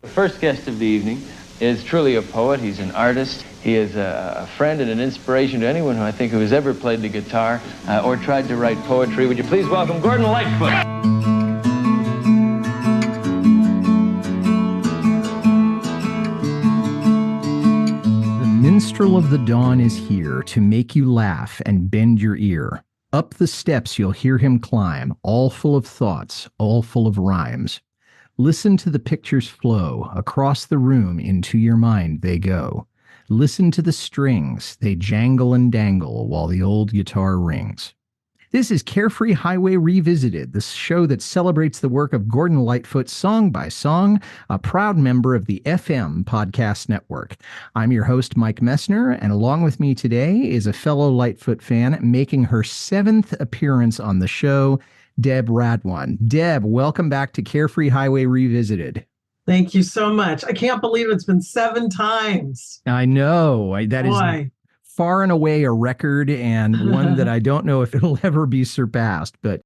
The first guest of the evening is truly a poet. He's an artist. He is a friend and an inspiration to anyone who has ever played the guitar or tried to write poetry. Would you please welcome Gordon Lightfoot? Minstrel of the Dawn is here to make you laugh and bend your ear. Up the steps you'll hear him climb, all full of thoughts, all full of rhymes. Listen to the pictures flow, across the room into your mind they go. Listen to the strings, they jangle and dangle while the old guitar rings. This is Carefree Highway Revisited, the show that celebrates the work of Gordon Lightfoot song by song, a proud member of the FM Podcast Network. I'm your host, Mike Messner, and along with me today is a fellow Lightfoot fan making her 7th appearance on the show, Deb Radwan. Deb, welcome back to Carefree Highway Revisited. Thank you so much. I can't believe it's been 7 times. I know. That is far and away a record, and one that I don't know if it'll ever be surpassed, but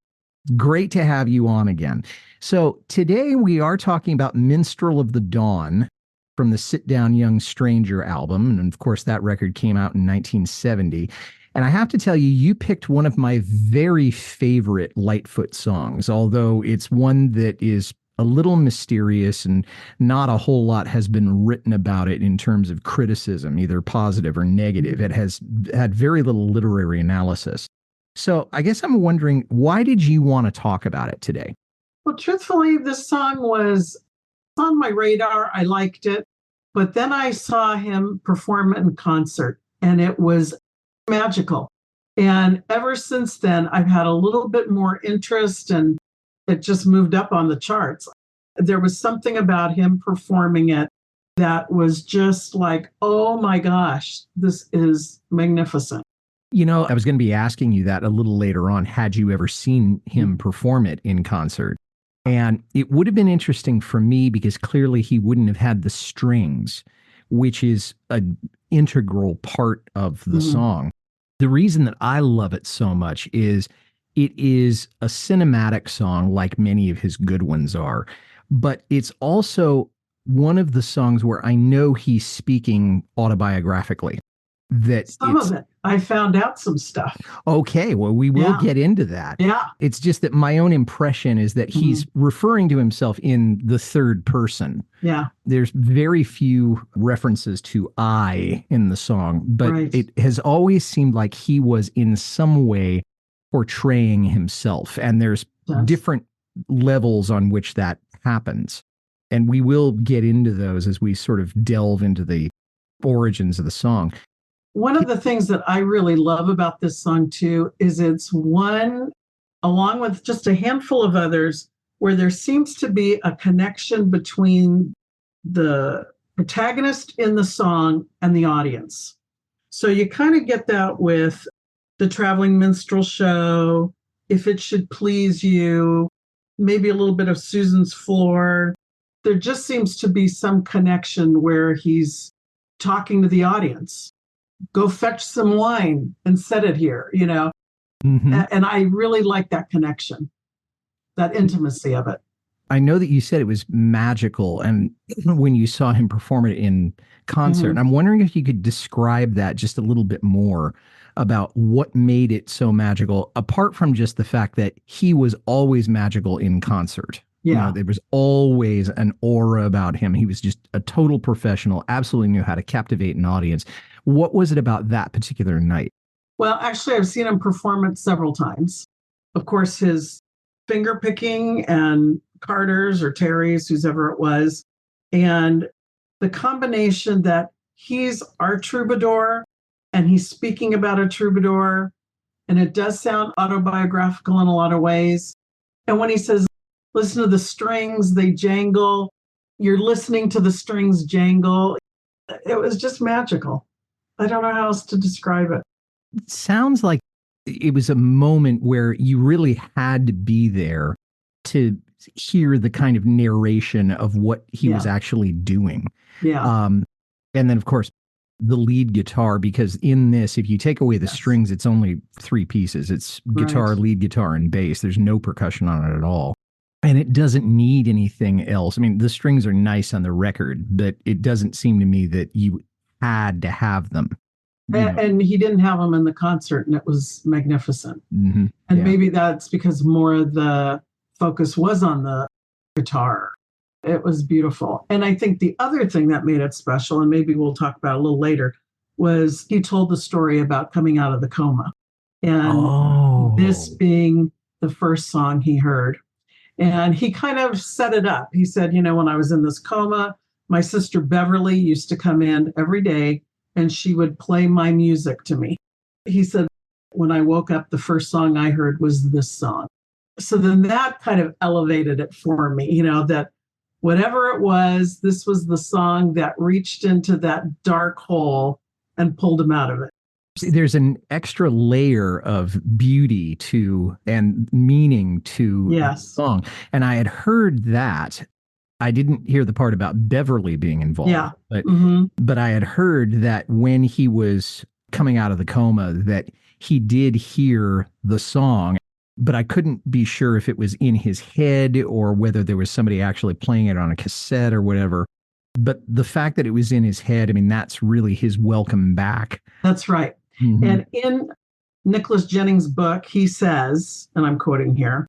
great to have you on again. So today we are talking about Minstrel of the Dawn from the Sit Down Young Stranger album. And of course, that record came out in 1970. And I have to tell you, you picked one of my very favorite Lightfoot songs, although it's one that is a little mysterious and not a whole lot has been written about it in terms of criticism, either positive or negative. It has had very little literary analysis. So I guess I'm wondering, why did you want to talk about it today? Well, truthfully, this song was on my radar. I liked it. But then I saw him perform it in concert, and it was magical. And ever since then, I've had a little bit more interest, and it just moved up on the charts. There was something about him performing it that was just like, oh my gosh, this is magnificent. You know, I was going to be asking you that a little later on. Had you ever seen him perform it in concert? And it would have been interesting for me because clearly he wouldn't have had the strings, which is an integral part of the song. The reason that I love it so much is it is a cinematic song like many of his good ones are, but it's also one of the songs where I know he's speaking autobiographically. Some of it. I found out some stuff. Okay, well, we will get into that. Yeah. It's just that my own impression is that he's referring to himself in the third person. Yeah. There's very few references to I in the song, but it has always seemed like he was in some way portraying himself. And there's different levels on which that happens. And we will get into those as we sort of delve into the origins of the song. One of the things that I really love about this song, too, is it's one, along with just a handful of others, where there seems to be a connection between the protagonist in the song and the audience. So you kind of get that with the Traveling Minstrel Show, If It Should Please You, maybe a little bit of Susan's Floor. There just seems to be some connection where he's talking to the audience. Go fetch some wine and set it here, you know. And I really like that connection, that intimacy of it. I know that you said it was magical, and when you saw him perform it in concert, and I'm wondering if you could describe that just a little bit more about what made it so magical, apart from just the fact that he was always magical in concert. Yeah. You know, there was always an aura about him. He was just a total professional, absolutely knew how to captivate an audience. What was it about that particular night? Well, actually, I've seen him perform it several times. Of course, his finger picking and Carter's or Terry's, whoever it was. And the combination that he's our troubadour and he's speaking about a troubadour. And it does sound autobiographical in a lot of ways. And when he says, listen to the strings, they jangle, you're listening to the strings jangle. It was just magical. I don't know how else to describe it. It sounds like it was a moment where you really had to be there to hear the kind of narration of what he was actually doing. Yeah. And then, of course, the lead guitar, because in this, if you take away the strings, it's only 3 pieces. It's guitar, lead guitar, and bass. There's no percussion on it at all. And it doesn't need anything else. I mean, the strings are nice on the record, but it doesn't seem to me that you had to have them. And he didn't have them in the concert, and it was magnificent. Mm-hmm. And maybe that's because more of the focus was on the guitar. It was beautiful. And I think the other thing that made it special, and maybe we'll talk about a little later, was he told the story about coming out of the coma. And this being the first song he heard. And he kind of set it up. He said, when I was in this coma, my sister Beverly used to come in every day and she would play my music to me. He said, when I woke up, the first song I heard was this song. So then that kind of elevated it for me, that whatever it was, this was the song that reached into that dark hole and pulled him out of it. There's an extra layer of beauty to and meaning to the song. And I had heard that. I didn't hear the part about Beverly being involved. But I had heard that when he was coming out of the coma, that he did hear the song, but I couldn't be sure if it was in his head or whether there was somebody actually playing it on a cassette or whatever. But the fact that it was in his head, I mean, that's really his welcome back. That's right. Mm-hmm. And in Nicholas Jennings' book, he says, and I'm quoting here,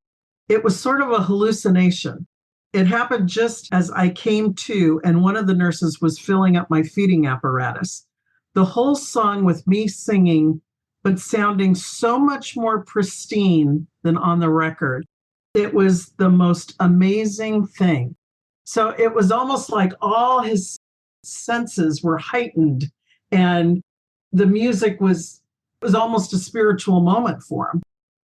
it was sort of a hallucination. It happened just as I came to, and one of the nurses was filling up my feeding apparatus. The whole song with me singing, but sounding so much more pristine than on the record. It was the most amazing thing. So it was almost like all his senses were heightened, and the music was almost a spiritual moment for him.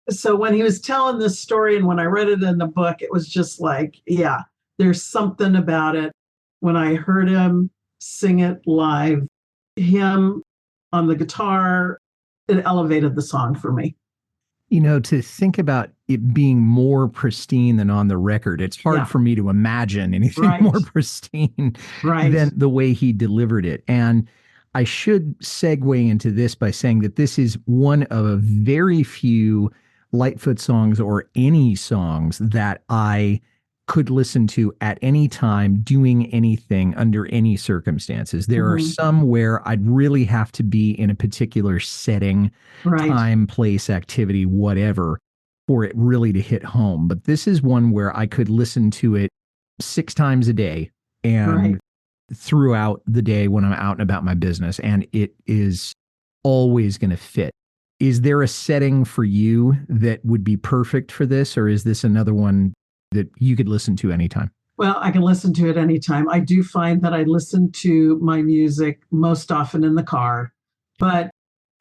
So when he was telling this story and when I read it in the book, it was just like, yeah, there's something about it. When I heard him sing it live, him on the guitar, it elevated the song for me. To think about it being more pristine than on the record, it's hard for me to imagine anything more pristine than the way he delivered it. And I should segue into this by saying that this is one of a very few Lightfoot songs or any songs that I could listen to at any time, doing anything under any circumstances. There are some where I'd really have to be in a particular setting, time, place, activity, whatever, for it really to hit home. But this is one where I could listen to it 6 times a day and throughout the day when I'm out and about my business, and it is always going to fit. Is there a setting for you that would be perfect for this, or is this another one that you could listen to anytime? Well, I can listen to it anytime. I do find that I listen to my music most often in the car, but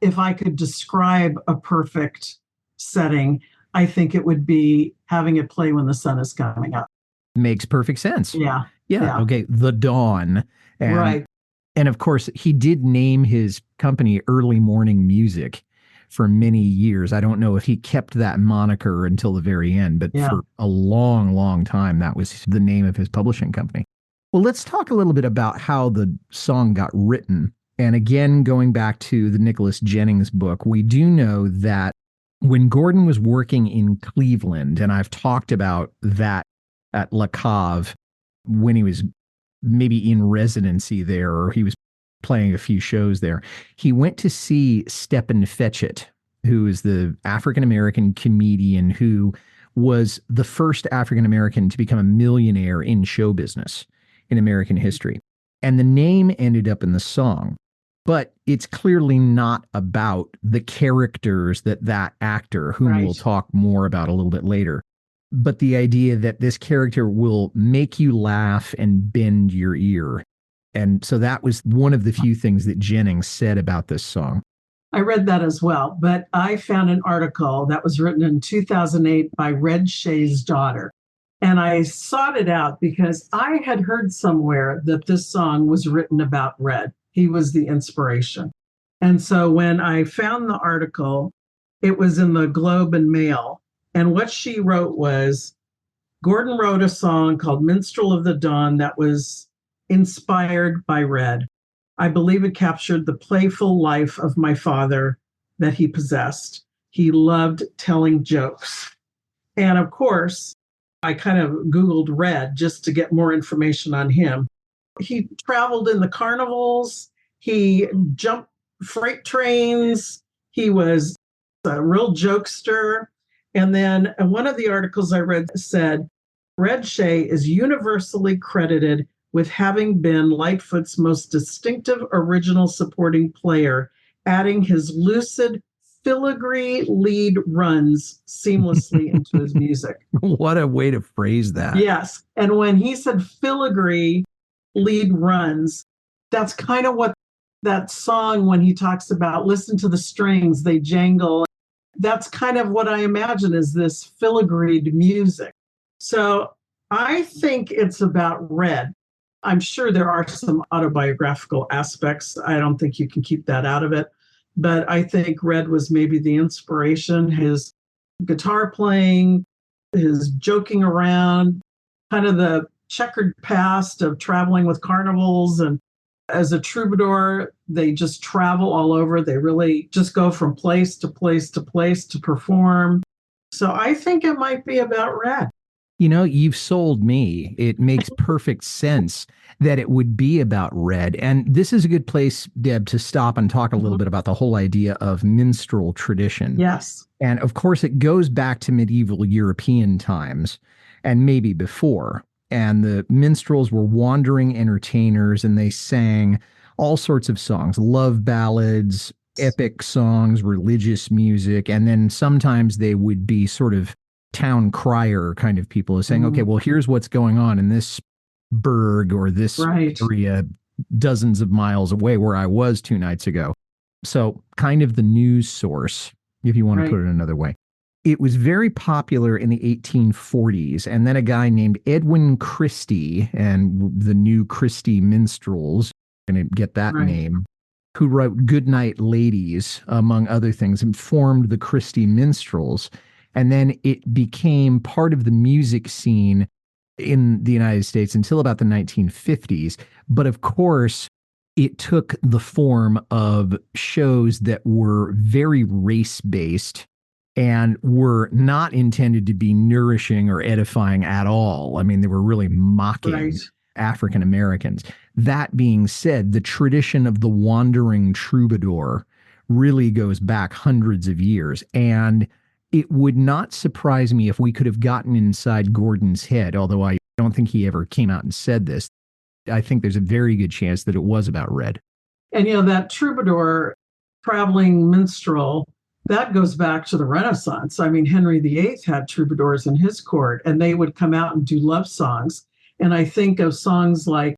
if I could describe a perfect setting, I think it would be having it play when the sun is coming up. Makes perfect sense. Yeah. Okay. The Dawn. And, and of course, he did name his company Early Morning Music for many years. I don't know if he kept that moniker until the very end, but for a long, long time, that was the name of his publishing company. Well, let's talk a little bit about how the song got written. And again, going back to the Nicholas Jennings book, we do know that when Gordon was working in Cleveland, and I've talked about that at La Cave, when he was maybe in residency there, or he was playing a few shows there, he went to see Stepin Fetchit, who is the African-American comedian who was the first African-American to become a millionaire in show business in American history. And the name ended up in the song, but it's clearly not about the characters that actor, whom we'll talk more about a little bit later, but the idea that this character will make you laugh and bend your ear. And so that was one of the few things that Jennings said about this song. I read that as well, but I found an article that was written in 2008 by Red Shea's daughter. And I sought it out because I had heard somewhere that this song was written about Red. He was the inspiration. And so when I found the article, it was in the Globe and Mail. And what she wrote was, Gordon wrote a song called Minstrel of the Dawn that was inspired by Red. I believe it captured the playful life of my father that he possessed. He loved telling jokes. And of course, I kind of Googled Red just to get more information on him. He traveled in the carnivals. He jumped freight trains. He was a real jokester. And then one of the articles I read said, Red Shea is universally credited with having been Lightfoot's most distinctive original supporting player, adding his lucid, filigree lead runs seamlessly into his music. What a way to phrase that. Yes. And when he said filigree lead runs, that's kind of what that song, when he talks about listen to the strings, they jangle. That's kind of what I imagine is this filigreed music. So I think it's about Red. I'm sure there are some autobiographical aspects. I don't think you can keep that out of it. But I think Red was maybe the inspiration, his guitar playing, his joking around, kind of the checkered past of traveling with carnivals. And as a troubadour, they just travel all over. They really just go from place to place to place to perform. So I think it might be about Red. You know, you've sold me. It makes perfect sense that it would be about Red. And this is a good place, Deb, to stop and talk a little bit about the whole idea of minstrel tradition. Yes. And of course, it goes back to medieval European times and maybe before. And the minstrels were wandering entertainers, and they sang all sorts of songs, love ballads, epic songs, religious music. And then sometimes they would be sort of town crier kind of people, saying, okay, well, here's what's going on in this burg or this area dozens of miles away where I was 2 nights ago. So kind of the news source, if you want to put it another way. It was very popular in the 1840s. And then a guy named Edwin Christie and the New Christie Minstrels, going to get that name, who wrote Goodnight Ladies, among other things, and formed the Christie Minstrels. And then it became part of the music scene in the United States until about the 1950s. But of course, it took the form of shows that were very race-based and were not intended to be nourishing or edifying at all. I mean, they were really mocking African Americans. That being said, the tradition of the wandering troubadour really goes back hundreds of years. And it would not surprise me if we could have gotten inside Gordon's head, although I don't think he ever came out and said this. I think there's a very good chance that it was about Red. And, you know, that troubadour, traveling minstrel, that goes back to the Renaissance. I mean, Henry VIII had troubadours in his court, and they would come out and do love songs. And I think of songs like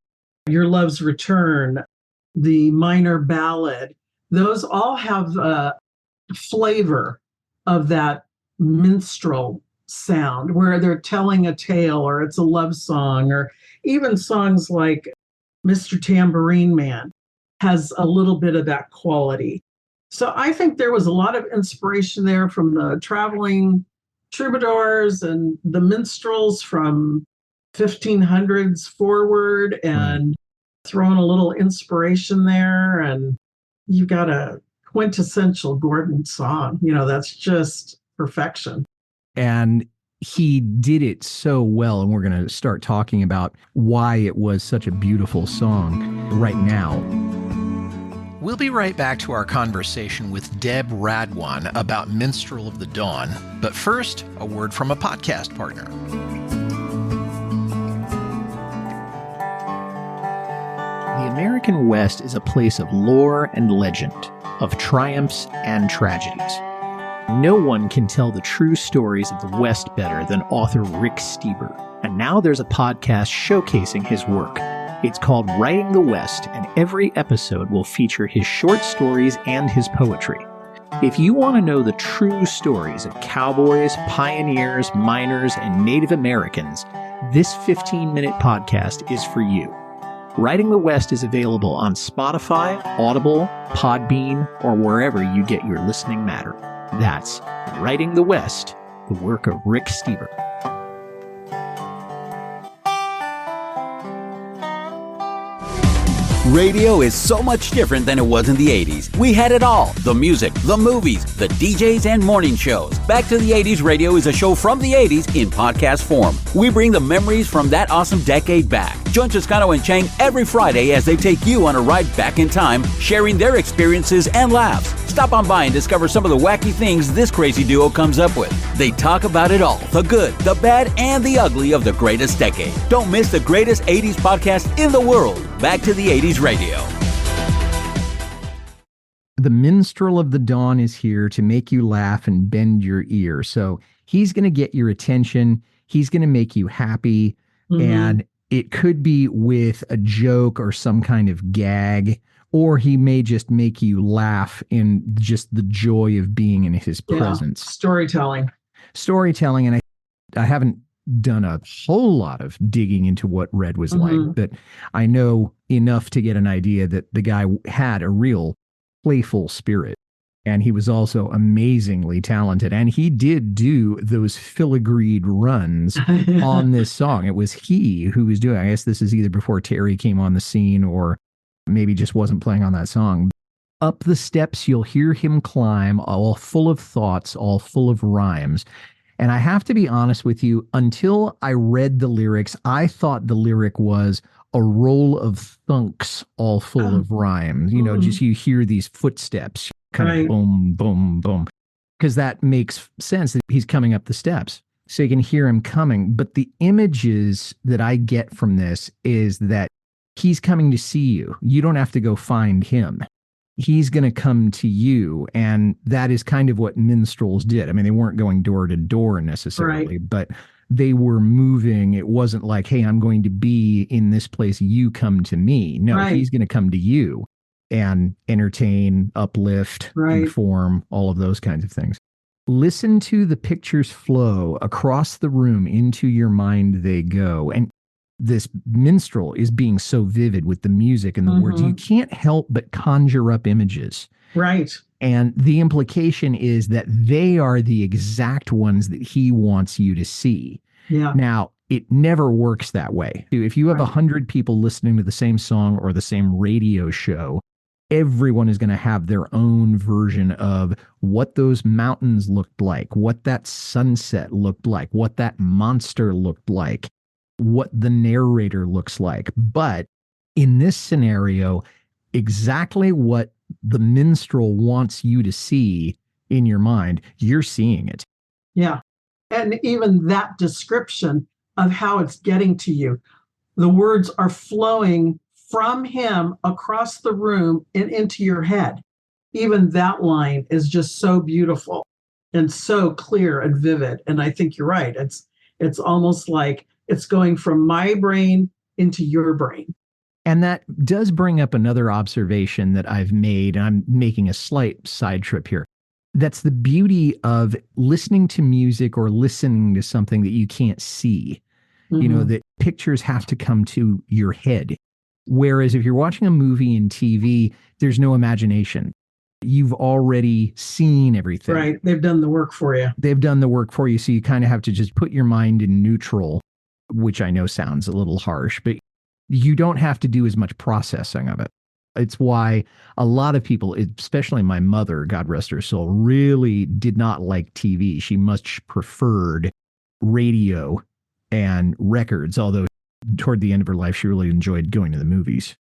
Your Love's Return, the Minor Ballad. Those all have a flavor of that minstrel sound where they're telling a tale, or it's a love song, or even songs like Mr. Tambourine Man has a little bit of that quality. So I think there was a lot of inspiration there from the traveling troubadours and the minstrels from 1500s forward, and throwing a little inspiration there. And you've got a quintessential Gordon song. You know, that's just perfection. And he did it so well. And we're going to start talking about why it was such a beautiful song right now. We'll be right back to our conversation with Deb Radwan about Minstrel of the Dawn. But first, a word from a podcast partner. The American West is a place of lore and legend, of triumphs and tragedies. No one can tell the true stories of the West better than author Rick Steber, and now there's a podcast showcasing his work. It's called Writing the West, and every episode will feature his short stories and his poetry. If you want to know the true stories of cowboys, pioneers, miners, and Native Americans, this 15-minute podcast is for you. Writing the West is available on Spotify, Audible, Podbean, or wherever you get your listening matter. That's Writing the West, the work of Rick Steber. Radio is so much different than it was in the 80s. We had it all. The music, the movies, the DJs, and morning shows. Back to the 80s Radio is a show from the 80s in podcast form. We bring the memories from that awesome decade back. Join Toscano and Chang every Friday as they take you on a ride back in time, sharing their experiences and laughs. Stop on by and discover some of the wacky things this crazy duo comes up with. They talk about it all, the good, the bad, and the ugly of the greatest decade. Don't miss the greatest 80s podcast in the world. Back to the 80s Radio. The Minstrel of the Dawn is here to make you laugh and bend your ear. So he's going to get your attention. He's going to make you happy. And it could be with a joke or some kind of gag, or he may just make you laugh in just the joy of being in his presence. Storytelling. And I haven't done a whole lot of digging into what Red was like, but I know enough to get an idea that the guy had a real playful spirit, and he was also amazingly talented, and he did do those filigreed runs on this song. It was he who was doing, I guess this is either before Terry came on the scene or maybe just wasn't playing on that song. Up the steps you'll hear him climb, all full of thoughts, all full of rhymes. And I have to be honest with you, until I read the lyrics, I thought the lyric was a roll of thunks all full of rhymes. You know, just you hear these footsteps, kind of boom, boom, boom, because that makes sense that he's coming up the steps. So you can hear him coming. But the images that I get from this is that he's coming to see you. You don't have to go find him. He's going to come to you. And that is kind of what minstrels did. I mean, they weren't going door to door necessarily, but they were moving. It wasn't like, hey, I'm going to be in this place. You come to me. No, he's going to come to you and entertain, uplift, inform, all of those kinds of things. Listen to the pictures flow across the room. Into your mind they go. And this minstrel is being so vivid with the music and the words. You can't help but conjure up images. Right. And the implication is that they are the exact ones that he wants you to see. Yeah. Now, it never works that way. If you have 100 people listening to the same song or the same radio show, everyone is going to have their own version of what those mountains looked like, what that sunset looked like, what that monster looked like, what the narrator looks like. But in this scenario, exactly what the minstrel wants you to see in your mind, you're seeing it. Yeah. And even that description of how it's getting to you, the words are flowing from him across the room and into your head. Even that line is just so beautiful and so clear and vivid. And I think you're right. It's almost like it's going from my brain into your brain. And that does bring up another observation that I've made. And I'm making a slight side trip here. That's the beauty of listening to music or listening to something that you can't see. You know, that pictures have to come to your head. Whereas if you're watching a movie and TV, there's no imagination. You've already seen everything. Right. They've done the work for you. They've done the work for you. So you kind of have to just put your mind in neutral, which I know sounds a little harsh, but you don't have to do as much processing of it. It's why a lot of people, especially my mother, God rest her soul, really did not like TV. She much preferred radio and records, although toward the end of her life, she really enjoyed going to the movies.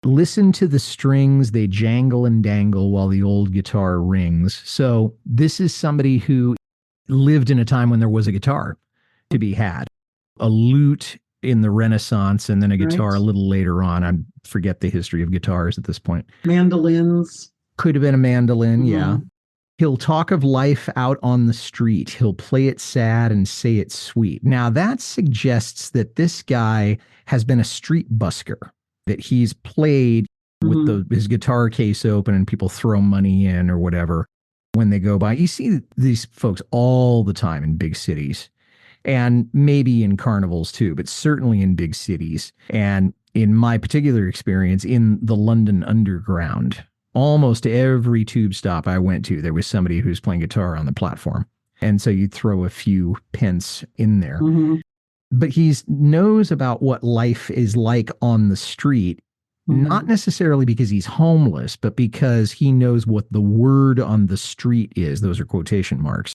Listen to the strings, they jangle and dangle while the old guitar rings. So this is somebody who lived in a time when there was a guitar to be had, a lute in the Renaissance, and then a guitar a little later on. I forget the history of guitars at this point. Mandolins. Could have been a mandolin, yeah. He'll talk of life out on the street. He'll play it sad and say it sweet. Now, that suggests that this guy has been a street busker, that he's played with his guitar case open and people throw money in or whatever when they go by. You see these folks all the time in big cities, and maybe in carnivals too, but certainly in big cities. And in my particular experience, in the London Underground, almost every tube stop I went to, there was somebody who was playing guitar on the platform. And so you'd throw a few pence in there. But he knows about what life is like on the street. not necessarily because he's homeless, but because he knows what the word on the street is. Those are quotation marks.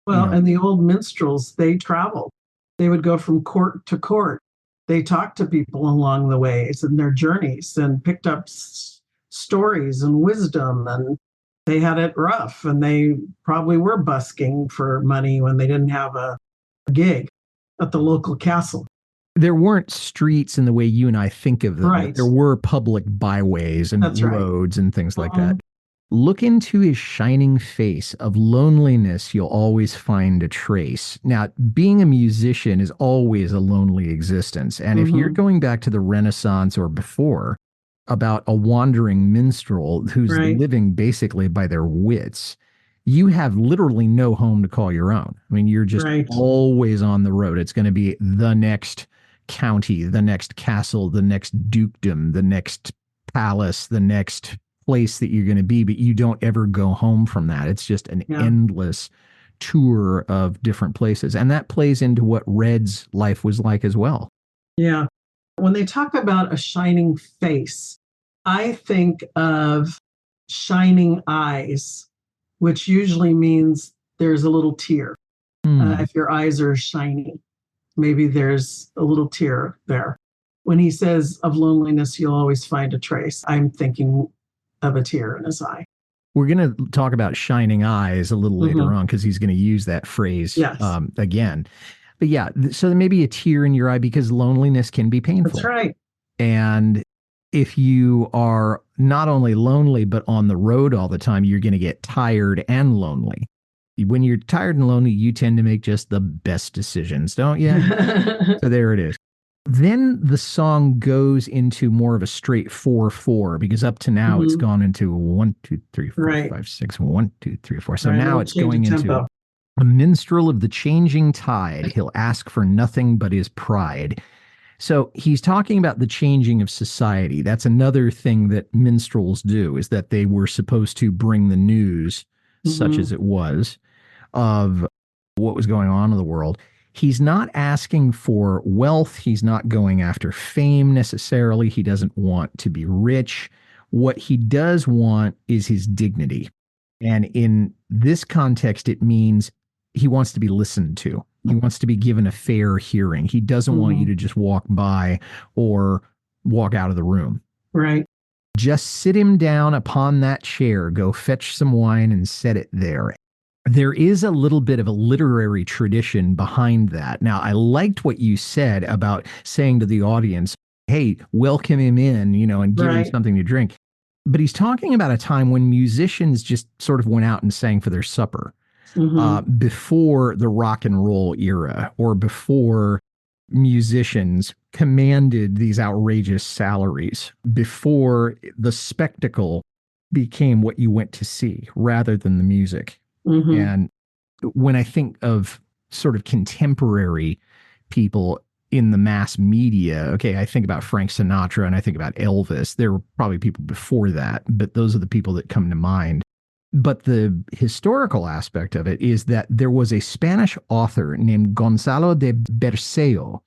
Well, and the old minstrels, they traveled. They would go from court to court. They talked to people along the ways and their journeys and picked up stories and wisdom. And they had it rough, and they probably were busking for money when they didn't have a gig at the local castle. There weren't streets in the way you and I think of them. Right. There were public byways and roads and things like that. Look into his shining face. Of loneliness, you'll always find a trace. Now, being a musician is always a lonely existence. And if you're going back to the Renaissance or before, about a wandering minstrel who's living basically by their wits, you have literally no home to call your own. I mean, you're just always on the road. It's going to be the next county, the next castle, the next dukedom, the next palace, the next place that you're going to be, but you don't ever go home from that. It's just an endless tour of different places. And that plays into what Red's life was like as well. Yeah. When they talk about a shining face, I think of shining eyes, which usually means there's a little tear. If your eyes are shiny, maybe there's a little tear there. When he says of loneliness, you'll always find a trace, I'm thinking of a tear in his eye. We're going to talk about shining eyes a little later on, because he's going to use that phrase again. But yeah, so there may be a tear in your eye because loneliness can be painful. That's right. And if you are not only lonely, but on the road all the time, you're going to get tired and lonely. When you're tired and lonely, you tend to make just the best decisions, don't you? So there it is. Then the song goes into more of a straight 4/4, because up to now it's gone into 1, 2, 3, 4, 5, 6, 1, 2, 3, 4. So now it's going into a minstrel of the changing tide. He'll ask for nothing but his pride. So he's talking about the changing of society. That's another thing that minstrels do, is that they were supposed to bring the news, such as it was, of what was going on in the world. He's not asking for wealth. He's not going after fame necessarily. He doesn't want to be rich. What he does want is his dignity. And in this context, it means he wants to be listened to. He wants to be given a fair hearing. He doesn't want you to just walk by or walk out of the room. Right. Just sit him down upon that chair, go fetch some wine and set it there. There is a little bit of a literary tradition behind that. Now, I liked what you said about saying to the audience, hey, welcome him in, and give him something to drink. But he's talking about a time when musicians just sort of went out and sang for their supper. Before the rock and roll era, or before musicians commanded these outrageous salaries, before the spectacle became what you went to see rather than the music. And when I think of sort of contemporary people in the mass media, okay, I think about Frank Sinatra and I think about Elvis. There were probably people before that, but those are the people that come to mind. But the historical aspect of it is that there was a Spanish author named Gonzalo de Berceo,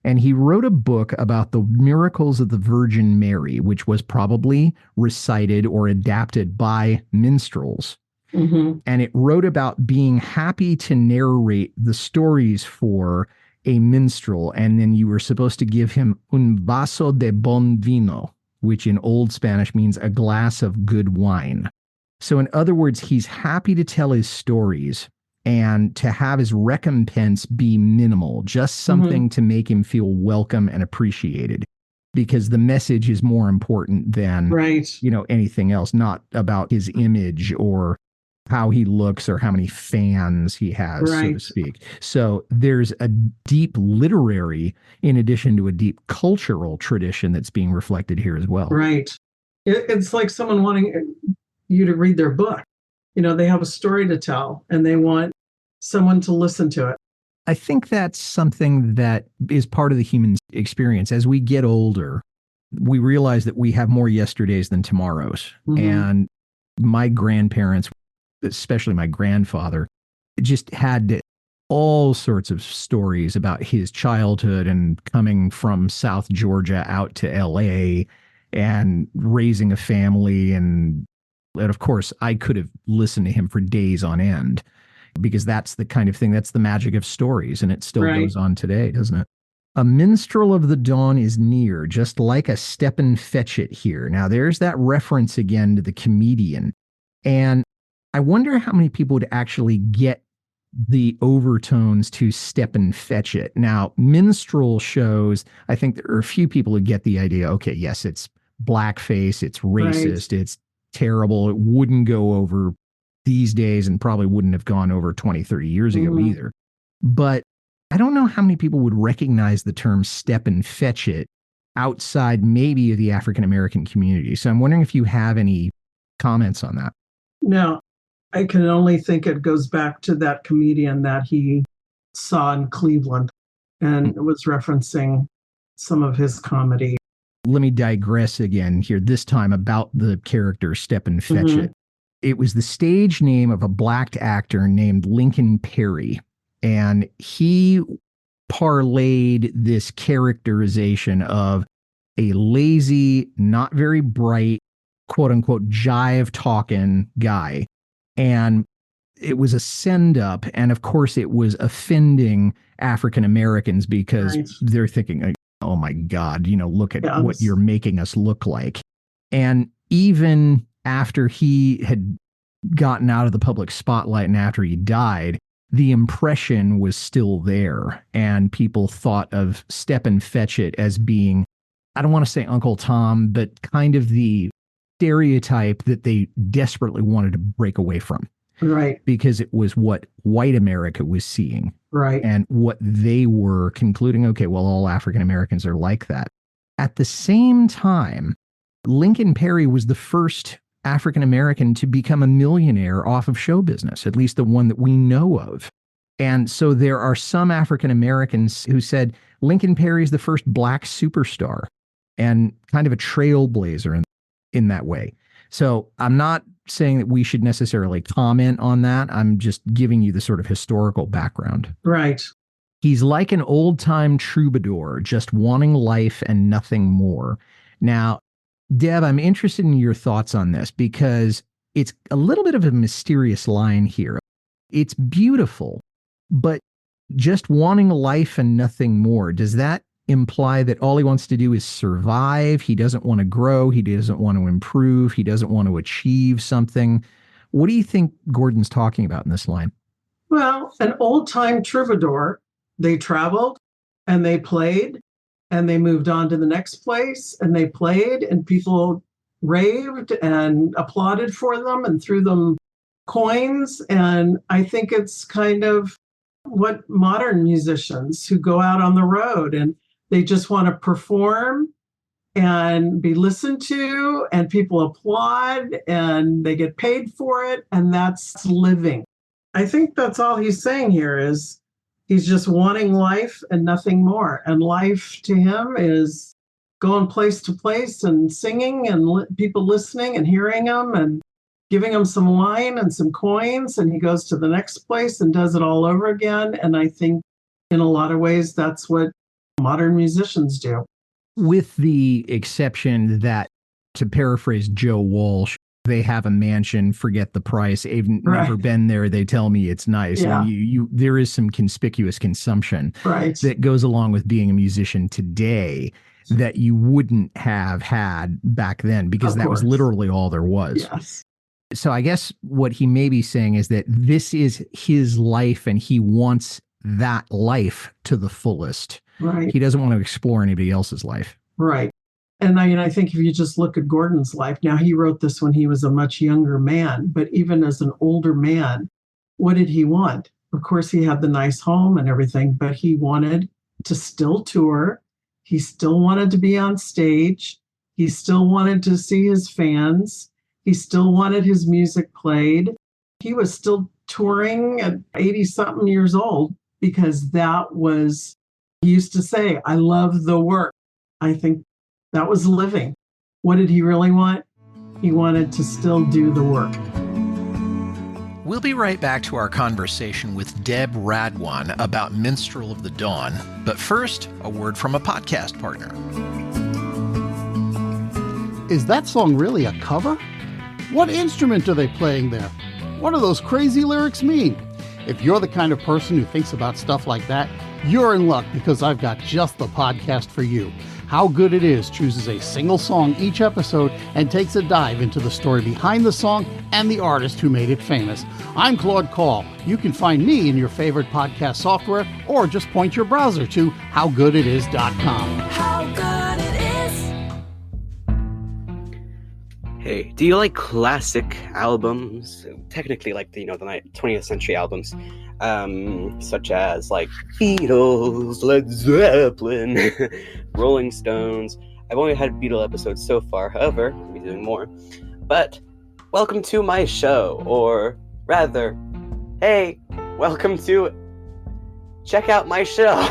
and he wrote a book about the miracles of the Virgin Mary, which was probably recited or adapted by minstrels. And it wrote about being happy to narrate the stories for a minstrel, and then you were supposed to give him un vaso de bon vino, which in Old Spanish means a glass of good wine. So in other words, he's happy to tell his stories and to have his recompense be minimal, just something to make him feel welcome and appreciated, because the message is more important than, anything else, not about his image or how he looks or how many fans he has, so to speak. So there's a deep literary, in addition to a deep cultural tradition that's being reflected here as well. Right. It's like someone wanting you to read their book. They have a story to tell and they want someone to listen to it. I think that's something that is part of the human experience. As we get older, we realize that we have more yesterdays than tomorrows. And my grandparents, especially my grandfather, just had all sorts of stories about his childhood and coming from South Georgia out to LA and raising a family. And of course, I could have listened to him for days on end because that's the kind of thing, that's the magic of stories. And it still goes on today, doesn't it? A minstrel of the dawn is near, just like a step and fetch it here. Now, there's that reference again to the comedian. And I wonder how many people would actually get the overtones to step and fetch it. Now, minstrel shows, I think there are a few people who get the idea, okay, yes, it's blackface, it's racist, it's terrible. It wouldn't go over these days and probably wouldn't have gone over 20, 30 years ago either. But I don't know how many people would recognize the term step and fetch it outside maybe of the African-American community. So I'm wondering if you have any comments on that. No, I can only think it goes back to that comedian that he saw in Cleveland and was referencing some of his comedy. Let me digress again here, this time about the character Step and Fetch It. It was the stage name of a black actor named Lincoln Perry. And he parlayed this characterization of a lazy, not very bright, quote unquote, jive talking guy. And it was a send up. And of course, it was offending African Americans because they're thinking, oh my God, look at what you're making us look like. And even after he had gotten out of the public spotlight and after he died, the impression was still there. And people thought of Step and Fetch It as being, I don't want to say Uncle Tom, but kind of the stereotype that they desperately wanted to break away from. Right. Because it was what white America was seeing. Right. And what they were concluding, okay, well, all African Americans are like that. At the same time, Lincoln Perry was the first African American to become a millionaire off of show business, at least the one that we know of. And so there are some African Americans who said Lincoln Perry is the first black superstar and kind of a trailblazer in that way. So I'm not saying that we should necessarily comment on that. I'm just giving you the sort of historical background. Right. He's like an old-time troubadour, just wanting life and nothing more. Now, Deb, I'm interested in your thoughts on this because it's a little bit of a mysterious line here. It's beautiful, but just wanting life and nothing more, does that imply that all he wants to do is survive? He doesn't want to grow. He doesn't want to improve. He doesn't want to achieve something. What do you think Gordon's talking about in this line? Well, an old-time troubadour, they traveled and they played and they moved on to the next place and they played and people raved and applauded for them and threw them coins. And I think it's kind of what modern musicians who go out on the road and they just want to perform and be listened to and people applaud and they get paid for it. And that's living. I think that's all he's saying here is he's just wanting life and nothing more. And life to him is going place to place and singing and people listening and hearing him and giving him some wine and some coins. And he goes to the next place and does it all over again. And I think in a lot of ways, that's what modern musicians do. With the exception that, to paraphrase Joe Walsh, they have a mansion, forget the price. I've never been there. They tell me it's nice. Yeah. And there is some conspicuous consumption that goes along with being a musician today that you wouldn't have had back then because that was literally all there was. Yes. So I guess what he may be saying is that this is his life and he wants that life to the fullest. Right. He doesn't want to explore anybody else's life. Right. And I think if you just look at Gordon's life, now he wrote this when he was a much younger man, but even as an older man, what did he want? Of course, he had the nice home and everything, but he wanted to still tour. He still wanted to be on stage. He still wanted to see his fans. He still wanted his music played. He was still touring at 80-something years old because that was, he used to say, I love the work. I think that was living. What did he really want? He wanted to still do the work. We'll be right back to our conversation with Deb Radwan about Minstrel of the Dawn. But first, a word from a podcast partner. Is that song really a cover? What instrument are they playing there? What do those crazy lyrics mean? If you're the kind of person who thinks about stuff like that, you're in luck because I've got just the podcast for you. How Good It Is chooses a single song each episode and takes a dive into the story behind the song and the artist who made it famous. I'm Claude Call. You can find me in your favorite podcast software or just point your browser to howgooditis.com. How good it is. Hey, do you like classic albums? Technically, like the 20th century albums, such as like Beatles, Led Zeppelin, Rolling Stones. I've only had Beatle episodes so far, however, I'll be doing more. But welcome to my show, or rather, hey, welcome to check out my show.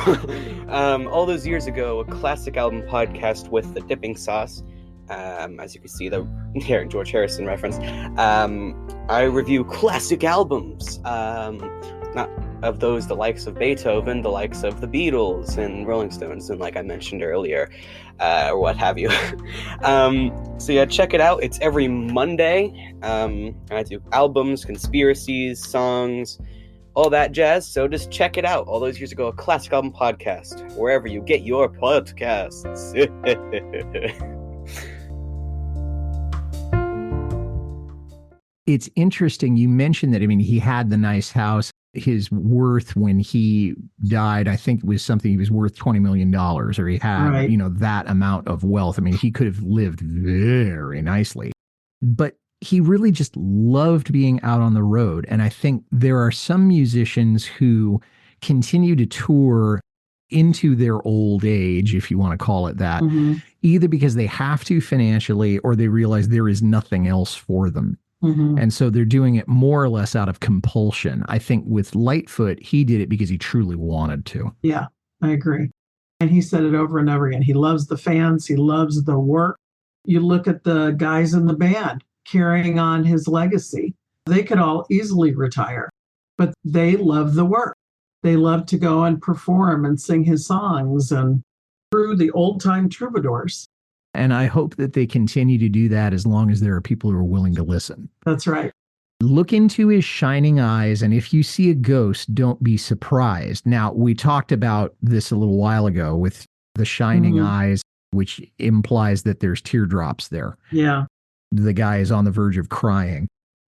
All those years ago, a classic album podcast with the dipping sauce. As you can see, the George Harrison reference. I review classic albums, not of those the likes of Beethoven, the likes of the Beatles and Rolling Stones, and like I mentioned earlier, or what have you. So yeah, check it out. It's every Monday. I do albums, conspiracies, songs, all that jazz. So just check it out. All those years ago, a classic album podcast, wherever you get your podcasts. It's interesting. You mentioned that, he had the nice house. His worth when he died, I think, was something, he was worth $20 million, or he had, Right. That amount of wealth. He could have lived very nicely, but he really just loved being out on the road. And I think there are some musicians who continue to tour into their old age, if you want to call it that, either because they have to financially, or they realize there is nothing else for them. And so they're doing it more or less out of compulsion. I think with Lightfoot, he did it because he truly wanted to. Yeah, I agree. And he said it over and over again. He loves the fans. He loves the work. You look at the guys in the band carrying on his legacy. They could all easily retire, but they love the work. They love to go and perform and sing his songs and through the old time troubadours. And I hope that they continue to do that as long as there are people who are willing to listen. That's right. Look into his shining eyes, and if you see a ghost, don't be surprised. Now, we talked about this a little while ago with the shining eyes, which implies that there's teardrops there. Yeah. The guy is on the verge of crying.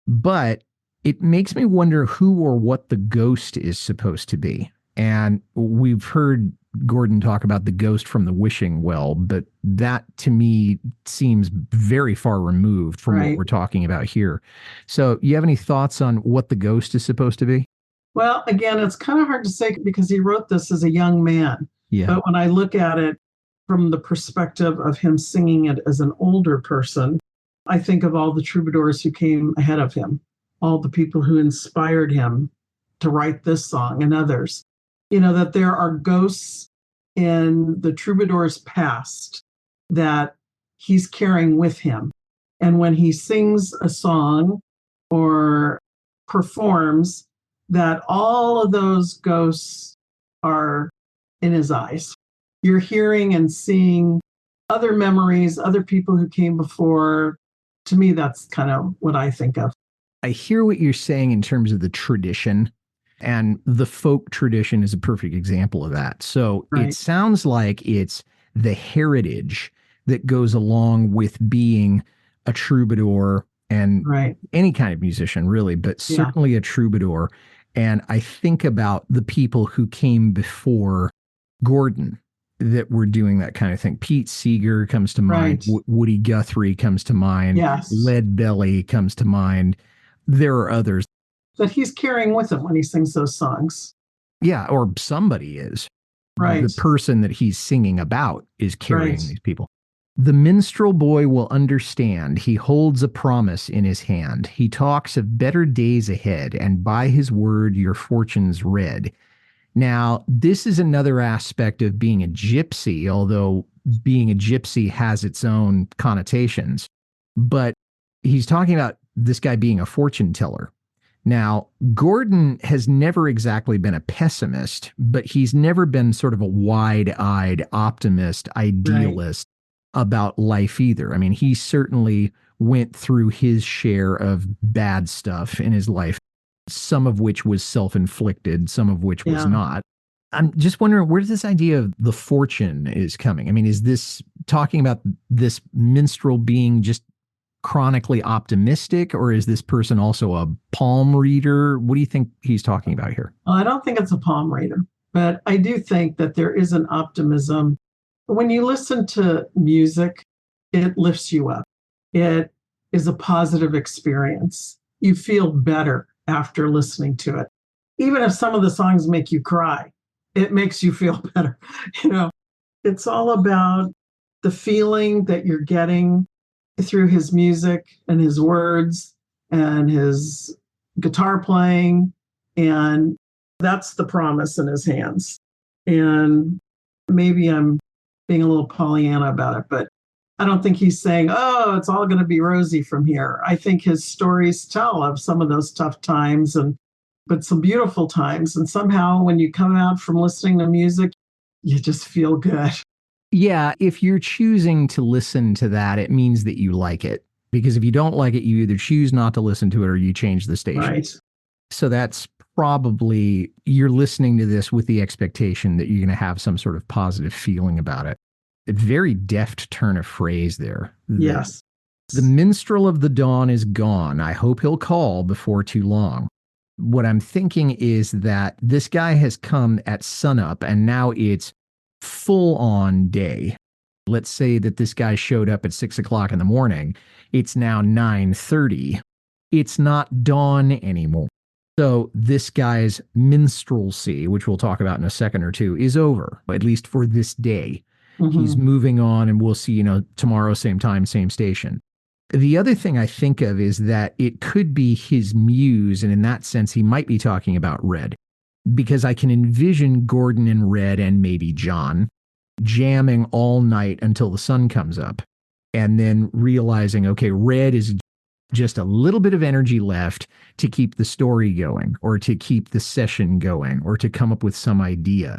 But it makes me wonder who or what the ghost is supposed to be. And we've heard Gordon talk about the ghost from the wishing well, but that to me seems very far removed from what we're talking about here. So you have any thoughts on what the ghost is supposed to be? Well, again, it's kind of hard to say because he wrote this as a young man. Yeah. But when I look at it from the perspective of him singing it as an older person, I think of all the troubadours who came ahead of him, all the people who inspired him to write this song and others. That there are ghosts in the troubadour's past that he's carrying with him. And when he sings a song or performs, that all of those ghosts are in his eyes. You're hearing and seeing other memories, other people who came before. To me, that's kind of what I think of. I hear what you're saying in terms of the tradition. And the folk tradition is a perfect example of that. So It sounds like it's the heritage that goes along with being a troubadour and any kind of musician, really, but certainly a troubadour. And I think about the people who came before Gordon that were doing that kind of thing. Pete Seeger comes to mind. Woody Guthrie comes to mind. Yes. Lead Belly comes to mind. There are others that he's carrying with him when he sings those songs. Yeah, or somebody is. Right. The person that he's singing about is carrying these people. The minstrel boy will understand. He holds a promise in his hand. He talks of better days ahead, and by his word your fortune's read. Now, this is another aspect of being a gypsy, although being a gypsy has its own connotations. But he's talking about this guy being a fortune teller. Now, Gordon has never exactly been a pessimist, but he's never been sort of a wide-eyed optimist, idealist. about life either. I mean, he certainly went through his share of bad stuff in his life, some of which was self-inflicted, some of which was not. I'm just wondering where this idea of the fortune is coming. I mean, is this talking about this minstrel being just chronically optimistic, or is this person also a palm reader? What do you think he's talking about here? Well, I don't think it's a palm reader, but I do think that there is an optimism. When you listen to music, it lifts you up. It is a positive experience. You feel better after listening to it. Even if some of the songs make you cry, it makes you feel better. It's all about the feeling that you're getting through his music and his words and his guitar playing. And that's the promise in his hands. And maybe I'm being a little Pollyanna about it, but I don't think he's saying, oh, it's all going to be rosy from here. I think his stories tell of some of those tough times, but some beautiful times. And somehow when you come out from listening to music, you just feel good. Yeah, if you're choosing to listen to that, it means that you like it. Because if you don't like it, you either choose not to listen to it or you change the station. Right. So that's probably, you're listening to this with the expectation that you're going to have some sort of positive feeling about it. A very deft turn of phrase there. Yes. The minstrel of the dawn is gone. I hope he'll call before too long. What I'm thinking is that this guy has come at sunup and now it's full on day. Let's say that this guy showed up at 6 o'clock in the morning. It's now 9:30. It's not dawn anymore. So this guy's minstrelsy, which we'll talk about in a second or two, is over, at least for this day. Mm-hmm. He's moving on, and we'll see, tomorrow, same time, same station. The other thing I think of is that it could be his muse, and in that sense, he might be talking about Red, because I can envision Gordon and Red and maybe John jamming all night until the sun comes up, and then realizing, okay, Red is just a little bit of energy left to keep the story going, or to keep the session going, or to come up with some idea.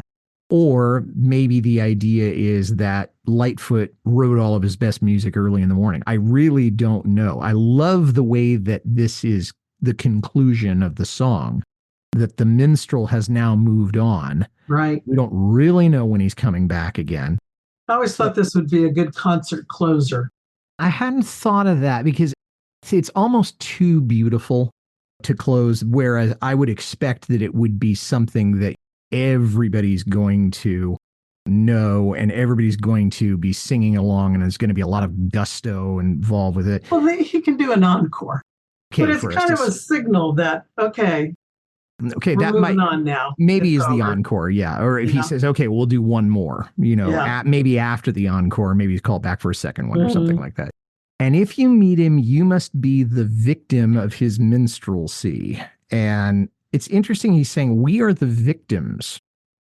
Or maybe the idea is that Lightfoot wrote all of his best music early in the morning. I really don't know. I love the way that this is the conclusion of the song, that the minstrel has now moved on. Right. We don't really know when he's coming back again. I always thought this would be a good concert closer. I hadn't thought of that because it's almost too beautiful to close, whereas I would expect that it would be something that everybody's going to know and everybody's going to be singing along, and there's going to be a lot of gusto involved with it. Well, he can do an encore. Okay, but it's kind of a signal that, okay, that might on now. Maybe is the encore, yeah. Or if he says, okay, we'll do one more, maybe after the encore, maybe he's called back for a second one or something like that. And if you meet him, you must be the victim of his minstrelsy. And it's interesting, he's saying, we are the victims.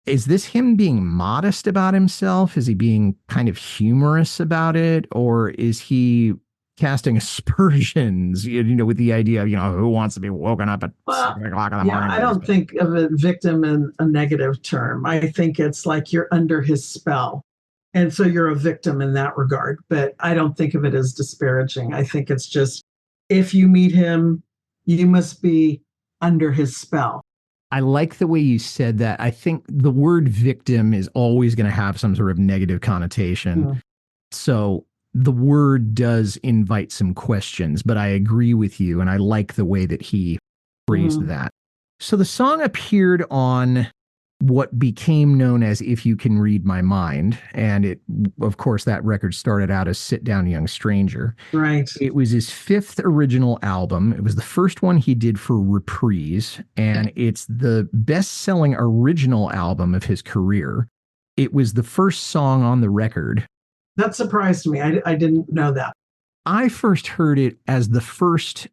Is this him being modest about himself? Is he being kind of humorous about it? Or is he casting aspersions, with the idea of, who wants to be woken up at 7 o'clock in the morning? I don't think of a victim in a negative term. I think it's like you're under his spell. And so you're a victim in that regard. But I don't think of it as disparaging. I think it's just, if you meet him, you must be under his spell. I like the way you said that. I think the word victim is always going to have some sort of negative connotation. So the word does invite some questions, but I agree with you, and I like the way that he phrased that. So the song appeared on what became known as If You Can Read My Mind, and it, of course, that record started out as Sit Down Young Stranger. Right. It was his 5th original album. It was the first one he did for Reprise, and it's the best-selling original album of his career. It was the first song on the record. That surprised me. I didn't know that. I first heard it as the first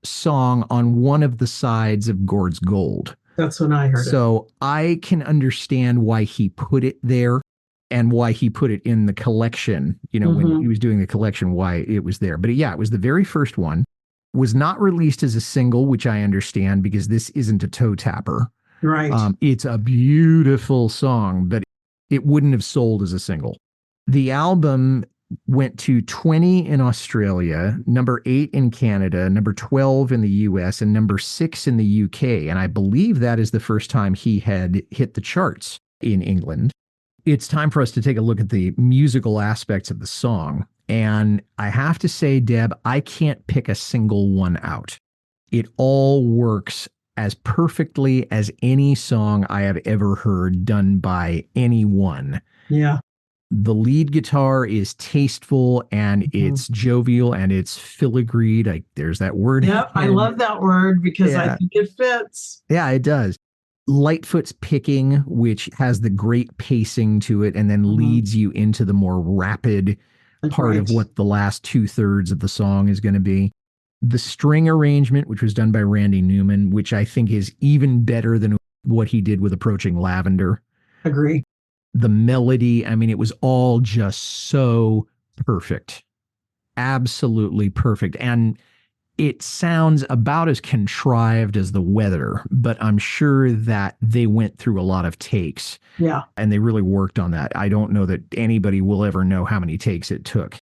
song on one of the sides of Gord's Gold. That's when I heard it. So I can understand why he put it there and why he put it in the collection, when he was doing the collection, why it was there. But yeah, it was the very first one. Was not released as a single, which I understand because this isn't a toe tapper. Right. It's a beautiful song, but it wouldn't have sold as a single. The album went to 20 in Australia, number 8 in Canada, number 12 in the US, and number 6 in the UK. And I believe that is the first time he had hit the charts in England. It's time for us to take a look at the musical aspects of the song. And I have to say, Deb, I can't pick a single one out. It all works as perfectly as any song I have ever heard done by anyone. Yeah. The lead guitar is tasteful and it's jovial and it's filigreed. There's that word. Yep, I love that word because I think it fits. Yeah, it does. Lightfoot's picking, which has the great pacing to it and then leads you into the more rapid part of what the last 2/3 of the song is going to be. The string arrangement, which was done by Randy Newman, which I think is even better than what he did with Approaching Lavender. Agree. The melody, I mean, it was all just so perfect. Absolutely perfect. And it sounds about as contrived as The Weather, but I'm sure that they went through a lot of takes. Yeah. And they really worked on that. I don't know that anybody will ever know how many takes it took.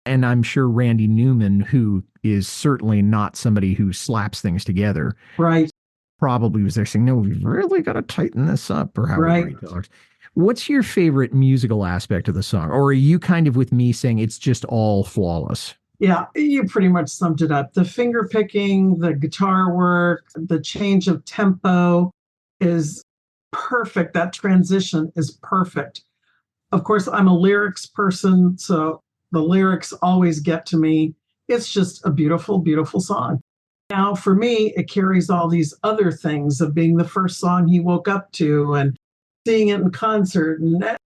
And I'm sure Randy Newman, who is certainly not somebody who slaps things together, right, probably was there saying, no, we've really got to tighten this up, or however he talks. What's your favorite musical aspect of the song? Or are you kind of with me saying it's just all flawless? Yeah, you pretty much summed it up. The finger picking, the guitar work, the change of tempo is perfect. That transition is perfect. Of course, I'm a lyrics person, so the lyrics always get to me. It's just a beautiful, beautiful song. Now, for me, it carries all these other things of being the first song he woke up to and seeing it in concert, and that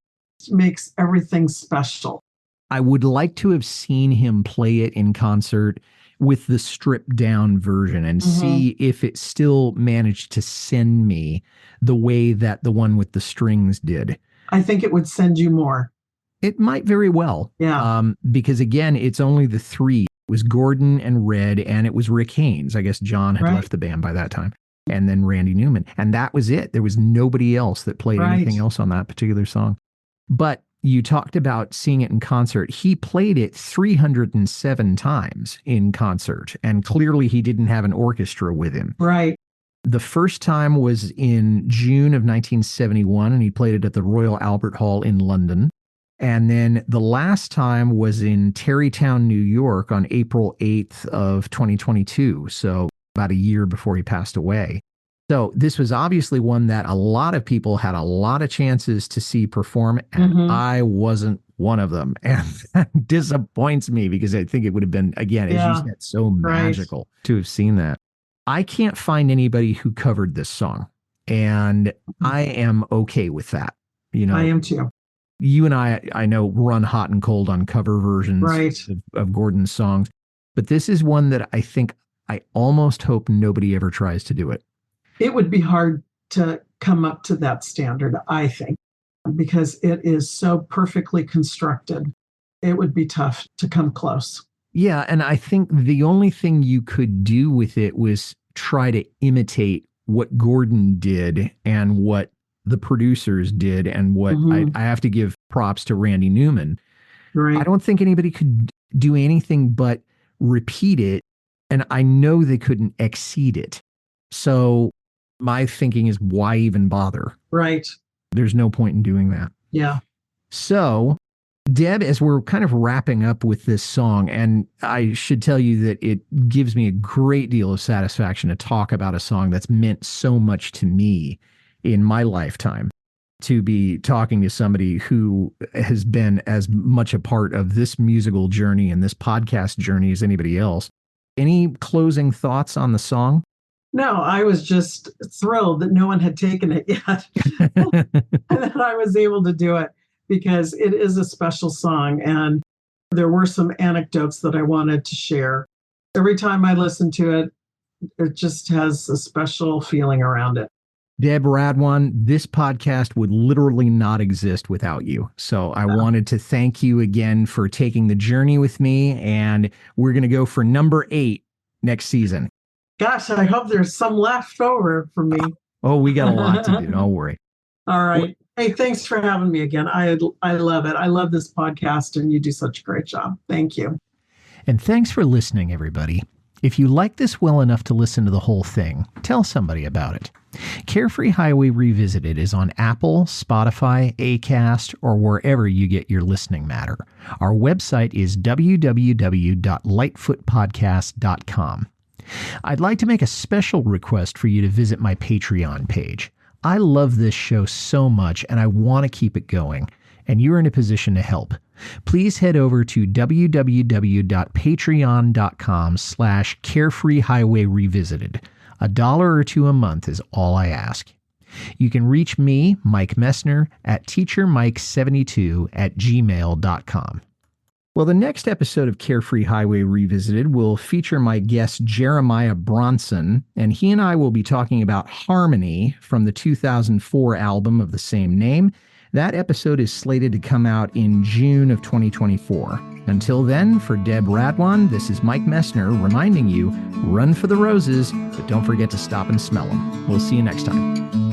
makes everything special. I would like to have seen him play it in concert with the stripped down version and see if it still managed to send me the way that the one with the strings did. I think it would send you more. It might very well. Yeah. Because again, it's only the three. It was Gordon and Red, and it was Rick Haynes. I guess John had left the band by that time. And then Randy Newman. And that was it. There was nobody else that played anything else on that particular song. But you talked about seeing it in concert. He played it 307 times in concert, and clearly he didn't have an orchestra with him. Right. The first time was in June of 1971, and he played it at the Royal Albert Hall in London. And then the last time was in Tarrytown, New York on April 8th of 2022. So about a year before he passed away. So this was obviously one that a lot of people had a lot of chances to see perform, and I wasn't one of them. And that disappoints me because I think it would have been, again, as you said, so magical to have seen that. I can't find anybody who covered this song, and I am okay with that. You know, I am too. You and I know, run hot and cold on cover versions of Gordon's songs, but this is one that I think I almost hope nobody ever tries to do it. It would be hard to come up to that standard, I think, because it is so perfectly constructed. It would be tough to come close. Yeah, and I think the only thing you could do with it was try to imitate what Gordon did and what the producers did, and what I have to give props to Randy Newman. Right. I don't think anybody could do anything but repeat it, and I know they couldn't exceed it. So my thinking is, why even bother? Right. There's no point in doing that. Yeah. So, Deb, as we're kind of wrapping up with this song, and I should tell you that it gives me a great deal of satisfaction to talk about a song that's meant so much to me in my lifetime, to be talking to somebody who has been as much a part of this musical journey and this podcast journey as anybody else. Any closing thoughts on the song? No, I was just thrilled that no one had taken it yet. And that I was able to do it, because it is a special song. And there were some anecdotes that I wanted to share. Every time I listen to it, it just has a special feeling around it. Deb Radwan, this podcast would literally not exist without you. So I wanted to thank you again for taking the journey with me. And we're going to go for number 8 next season. Gosh, I hope there's some left over for me. Oh, we got a lot to do. Don't worry. All right. Hey, thanks for having me again. I love it. I love this podcast, and you do such a great job. Thank you. And thanks for listening, everybody. If you like this well enough to listen to the whole thing, tell somebody about it. Carefree Highway Revisited is on Apple, Spotify, Acast, or wherever you get your listening matter. Our website is www.lightfootpodcast.com. I'd like to make a special request for you to visit my Patreon page. I love this show so much, and I want to keep it going, and you're in a position to help. Please head over to www.patreon.com/carefreehighwayrevisited. $1 or $2 a month is all I ask. You can reach me, Mike Messner, at teachermike72@gmail.com. Well, the next episode of Carefree Highway Revisited will feature my guest Jeremiah Bronson, and he and I will be talking about Harmony from the 2004 album of the same name. That episode is slated to come out in June of 2024. Until then, for Deb Radwan, this is Mike Messner reminding you, run for the roses, but don't forget to stop and smell them. We'll see you next time.